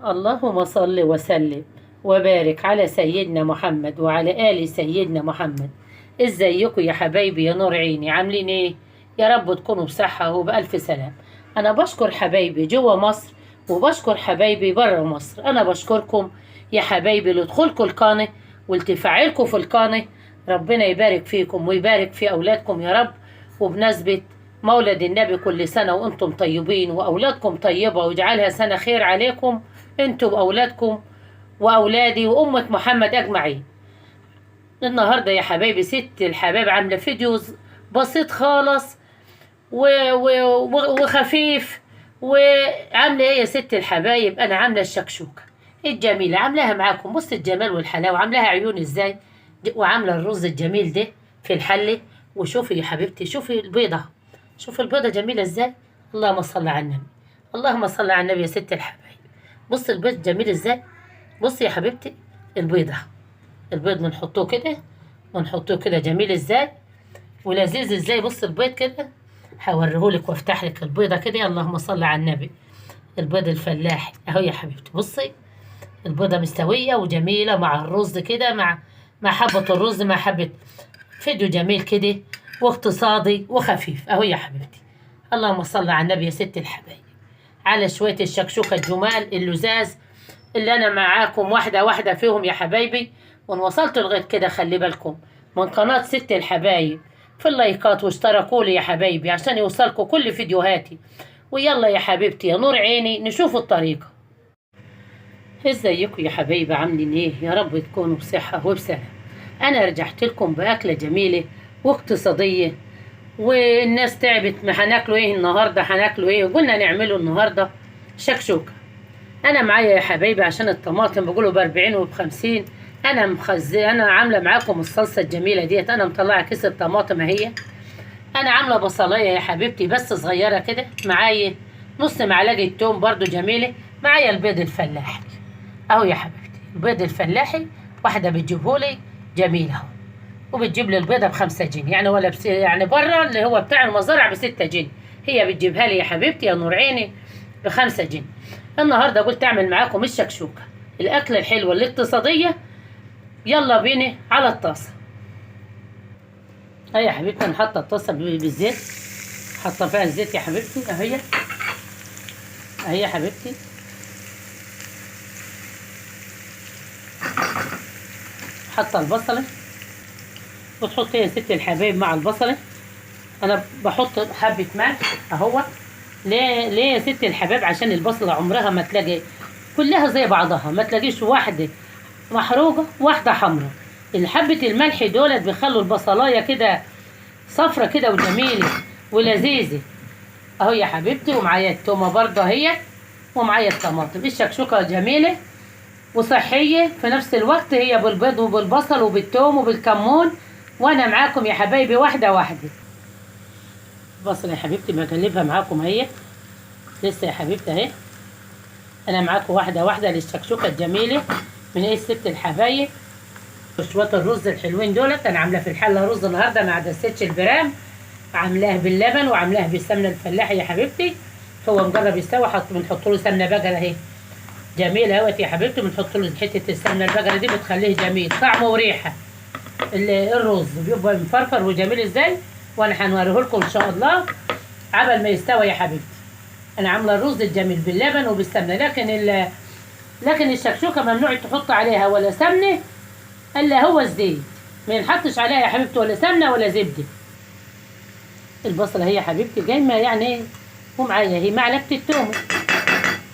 اللهم صل وسلم وبارك على سيدنا محمد وعلى آل سيدنا محمد. ازيكم يا حبايبي يا نور عيني، عاملين ايه؟ يا رب تكونوا بصحة وبألف سلام. انا بشكر حبايبي جوه مصر وبشكر حبايبي بره مصر. انا بشكركم يا حبايبي لدخولكم القناة والتفاعلكم في القناة. ربنا يبارك فيكم ويبارك في اولادكم يا رب. وبمناسبة مولد النبي كل سنة وانتم طيبين واولادكم طيبة ويجعلها سنة خير عليكم انتم واولادكم واولادي وامة محمد اجمعين. النهارده يا حبايبي ست الحباب عامله فيديوز بسيط خالص وخفيف. وعامله ايه يا ست الحبايب؟ انا عامله الشكشوكه الجميله، عاملاها معاكم. بص الجمال والحلاوه، عاملاها عيون ازاي، وعامله الرز الجميل ده في الحله. وشوفي يا حبيبتي، شوفي البيضه، شوفي البيضه جميله ازاي. اللهم صل على النبي، اللهم صل على النبي يا ست الحبايب. بص البيض جميل ازاي. بصي يا حبيبتي البيضه، البيض بنحطوه كده، ونحطوه كده جميل ازاي ولذيذ ازاي. بص البيض كده، هوريهولك وافتح لك البيضه كده. اللهم صل على النبي. البيض الفلاحي اهو يا حبيبتي. بصي البيضه مستويه وجميله مع الرز كده، مع حبه الرز، مع حبه. فيديو جميل كده واقتصادي وخفيف اهو يا حبيبتي. اللهم صل على النبي يا ست الحبايب. على شويه الشكشوكه الجمال اللزاز اللي انا معاكم واحده واحده فيهم يا حبايبي. وان وصلت لغايه كده خلي بالكم من قناه ست الحبايب في اللايكات، واشتركوا لي يا حبايبي عشان يوصلكم كل فيديوهاتي. ويلا يا حبيبتي يا نور عيني نشوف الطريقه. ازيكم يا حبايبي، عاملين ايه؟ يا رب تكونوا بصحه وبسلام. انا رجعت لكم باكله جميله واقتصاديه. والناس تعبت، ما هناكلوا ايه النهارده، هناكلوا ايه؟ قلنا نعمله النهارده شكشوكه. انا معايا يا حبايبي عشان الطماطم بيقولوا ب40 وب50. انا عامله معاكم الصلصه الجميله ديت. انا مطلعه كيس الطماطم اهي. انا عامله بصلايه يا حبيبتي بس صغيره كده. معايا نص معلقه توم برضو جميله. معايا البيض الفلاحي اهو يا حبيبتي. البيض الفلاحي واحده بتجيبهولي جميل اهو. وبتجيب لي البيضه ب5 جنيه يعني، ولا يعني بره اللي هو بتاع المزارع ب6 جنيه. هي بتجيبها لي يا حبيبتي يا نور عيني ب5 جنيه. النهارده قلت اعمل معاكم الشكشوكه، الاكله الحلوه الاقتصاديه. يلا بينا على الطاسه. هيا يا حبيبتي انا حاطه الطاسه بالزيت، حاطه فيها الزيت يا حبيبتي اهي. اهي يا حبيبتي. حاطه البصله، بتحطي يا ست الحبايب مع البصله. انا بحط حبه ملح اهو. ليه يا ست الحباب؟ عشان البصله عمرها ما تلاقي كلها زي بعضها، ما تلاقيش واحده محروقه واحده حمراء. الحبه الملح دولت بيخلوا البصلايه كده صفرة كده وجميله ولذيذه اهو يا حبيبتي. ومعايا التومه برضه اهي، ومعايا الطماطم. الشكشوكه جميله وصحيه في نفس الوقت، هي بالبيض وبالبصل وبالثوم وبالكمون. وانا معاكم يا حبايبي واحده واحده. البصل يا حبيبتي بقلبها معاكم اهي لسه يا حبيبتي اهي. انا معاكم واحده واحده للشكشوكه الجميله من ايه ست الحبايب. شويه الرز الحلوين دولت انا عامله في الحله رز النهارده ما دستش البرام، عاملاه باللبن وعاملاه بالسمنه الفلاحي يا حبيبتي. هو مجرب يستوي بنحط له سمنه بقره اهي جميله اهوت يا حبيبتي. بنحط له حته السمنه البقره دي بتخليه جميل طعمه وريحه. الرز بيبقى مفرفر وجميل ازاي، وانا هنوريه لكم ان شاء الله عبل ما يستوي يا حبيبتي. انا عامله الرز الجميل باللبن وبالسمنه، لكن الشكشوكه ممنوع تحط عليها ولا سمنه الا هو الزيت. ما ينحطش عليها يا حبيبتي ولا سمنه ولا زبده. البصله هي يا حبيبتي جايمه يعني ايه. ومعايا هي معلقه التومه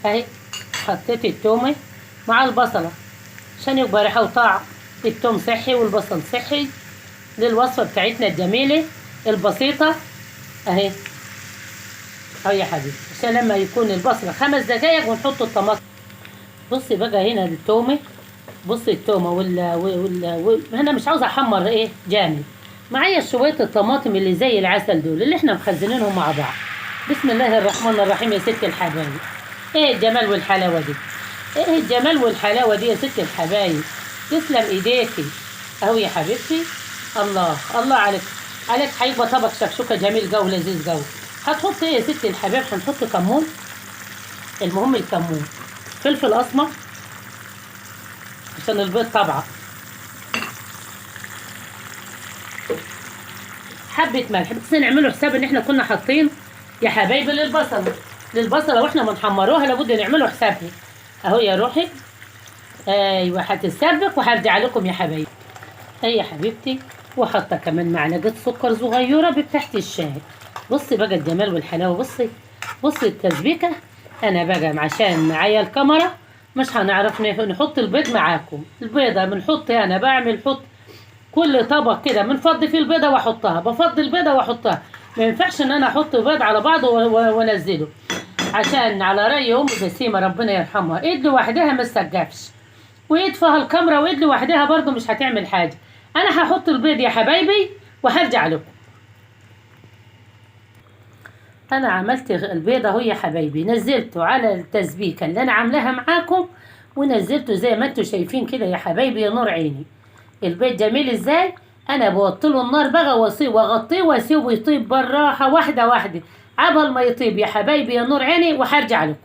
اهي. حطيت التومه مع البصله عشان يبقى ريحه وطعم. التوم صحي والبصل صحي للوصفه بتاعتنا الجميله البسيطه اهي. اهو يا حبيبي عشان لما يكون البصله 5 دقايق ونحط الطماطم. بصي بقى هنا التومه. بصي التومه انا مش عاوزه احمر ايه جامد. معايا شويه الطماطم اللي زي العسل دول اللي احنا مخزنينهم مع بعض. بسم الله الرحمن الرحيم يا ست الحبايب. ايه الجمال والحلاوه دي، ايه الجمال والحلاوه دي يا ست الحبايب. تسلم ايديكي اهو يا حبيبتي. الله الله عليك هيبقى طبق شكشوكه جميل جو لذيذ جو. هتحط ايه يا ست الحبايب؟ هنحط كمون. المهم الكمون فلفل اسمر عشان البيض طبعا، حبه ملح، بس نعمله حساب ان احنا كنا حاطين يا حبايبي للبصله واحنا بنحمروها، لابد نعمله حسابها. اهو يا روحي، ايوه هتتسبك وهرجع لكم يا حبايبي. اي يا حبيبتي، وحاطه كمان معلقه سكر صغيره بتحت الشاي. بصي بقى الجمال والحلاوه، بصي التسبيكه. انا بقى عشان معايا الكاميرا مش هنعرف نحط البيض معاكم. البيضه بنحط، انا بعمل حط كل طبق كده بنفضي فيه البيضه واحطها، بفضي البيضه واحطها. ما ينفعش ان انا احط بيض على بعضه وانزله، عشان على راي ام جسيمه ربنا يرحمها، ايد لوحدها ما تسقفش، وايد فيها الكاميرا وايد لوحدها برضه مش هتعمل حاجه. انا هحط البيض يا حبايبي وهرجع لكم. انا عملت البيضه اهو يا حبايبي، نزلته على التسبيكه اللي انا عاملاها معاكم، ونزلته زي ما انتم شايفين كده يا حبايبي يا نور عيني. البيض جميل ازاي. انا بوطله النار بقى واغطيه واسيبه يطيب بالراحه واحده واحده، عبال ما يطيب يا حبايبي يا نور عيني، وهرجع لكم.